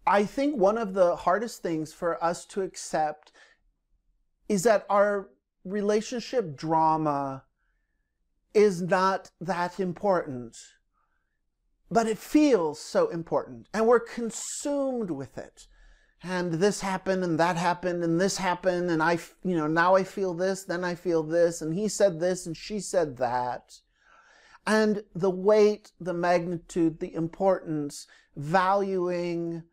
I think one of the hardest things for us to accept is that our relationship drama is not that important, but it feels so important, and we're consumed with it. And this happened, and that happened, and this happened, and now I feel this, then I feel this, and he said this, and she said that. And the weight, the magnitude, the importance, valuing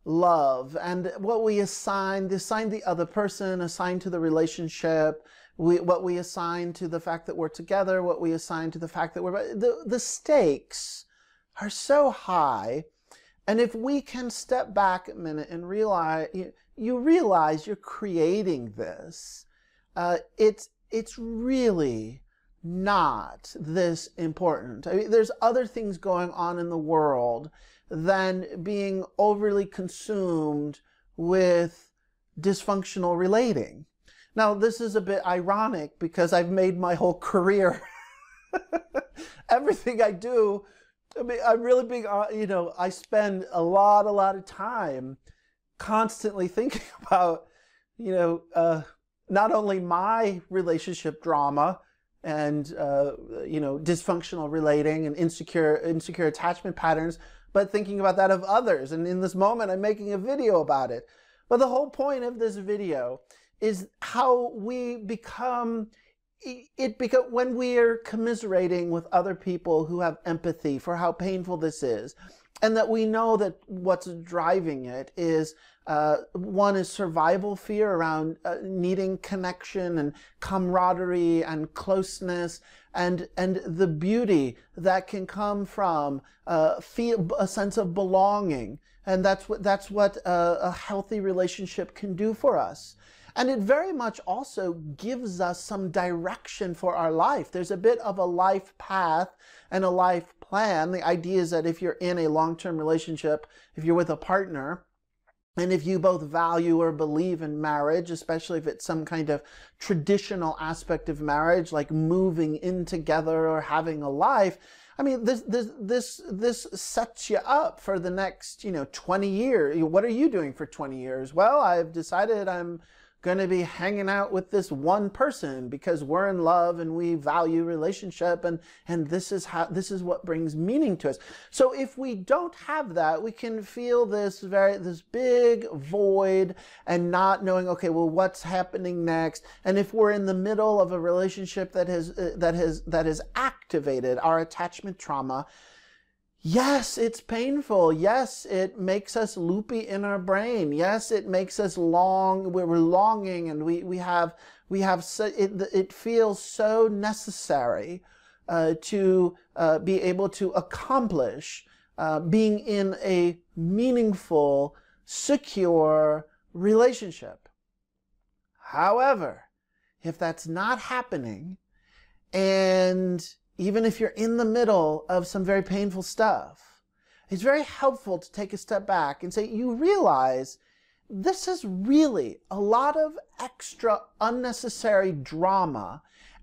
love, and what we assign the other person, assign to the relationship, what we assign to the fact that we're together, what we assign to the fact that the stakes are so high. And if we can step back a minute and realize, you realize you're creating this, it's really not this important. I mean, there's other things going on in the world than being overly consumed with dysfunctional relating. Now, this is a bit ironic because I've made my whole career, everything I do, I mean, I'm really big, I spend a lot of time constantly thinking about, not only my relationship drama and, dysfunctional relating and insecure attachment patterns, but thinking about that of others. And in this moment, I'm making a video about it. But the whole point of this video is how we become when we're commiserating with other people who have empathy for how painful this is, and that we know that what's driving it is, one is survival fear around needing connection and camaraderie and closeness, and the beauty that can come from feel a sense of belonging, and that's what a healthy relationship can do for us. And it very much also gives us some direction for our life. There's a bit of a life path and a life plan. The idea is that if you're in a long-term relationship, if you're with a partner, and if you both value or believe in marriage, especially if it's some kind of traditional aspect of marriage, like moving in together or having a life, I mean, this sets you up for the next, 20 years. What are you doing for 20 years? Well, I've decided I'm going to be hanging out with this one person because we're in love and we value relationship, and this is what brings meaning to us. So if we don't have that, we can feel this big void and not knowing, okay, well, what's happening next? And if we're in the middle of a relationship that has activated our attachment trauma, yes, it's painful. Yes, it makes us loopy in our brain. Yes, it makes us we're longing, and it feels so necessary to be able to accomplish being in a meaningful, secure relationship. However, if that's not happening, and even if you're in the middle of some very painful stuff, it's very helpful to take a step back and say, you realize this is really a lot of extra unnecessary drama,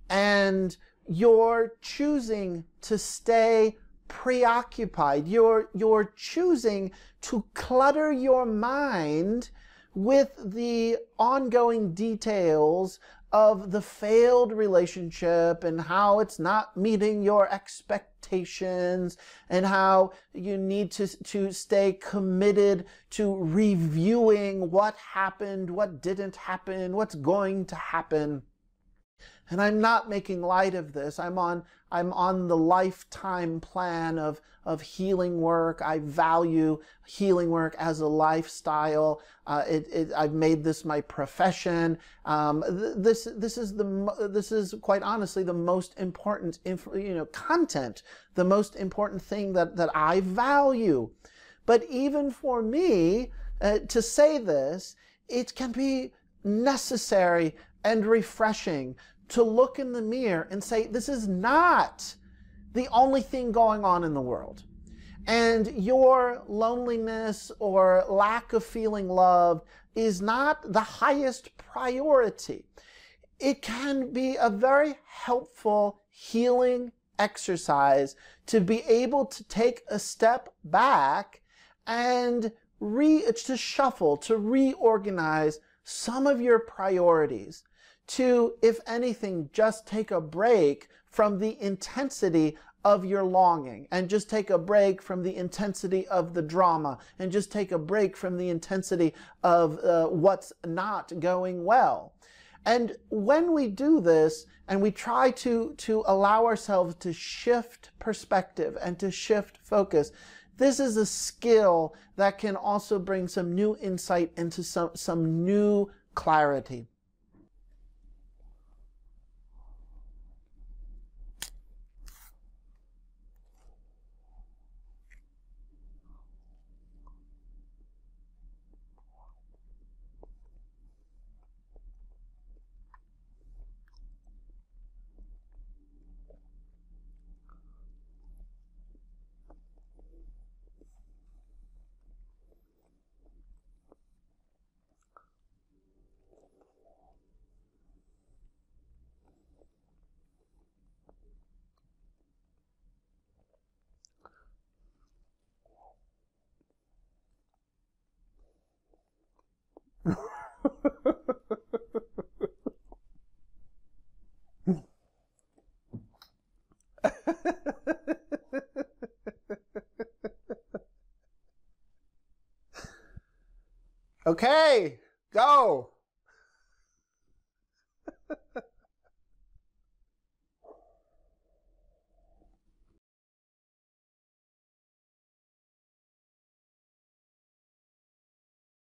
and you're choosing to stay preoccupied. You're choosing to clutter your mind with the ongoing details of the failed relationship and how it's not meeting your expectations, and how you need to stay committed to reviewing what happened, what didn't happen, what's going to happen. And I'm not making light of this. I'm on the lifetime plan of healing work. I value healing work as a lifestyle. I've made this my profession. This is quite honestly the most important content, the most important thing that I value. But even for me to say this, it can be necessary and refreshing to look in the mirror and say, this is not the only thing going on in the world. And your loneliness or lack of feeling loved is not the highest priority. It can be a very helpful healing exercise to be able to take a step back and to shuffle, to reorganize some of your priorities, to, if anything, just take a break from the intensity of your longing, and just take a break from the intensity of the drama, and just take a break from the intensity of what's not going well. And when we do this, and we try to allow ourselves to shift perspective and to shift focus, this is a skill that can also bring some new insight into some new clarity. Okay, go.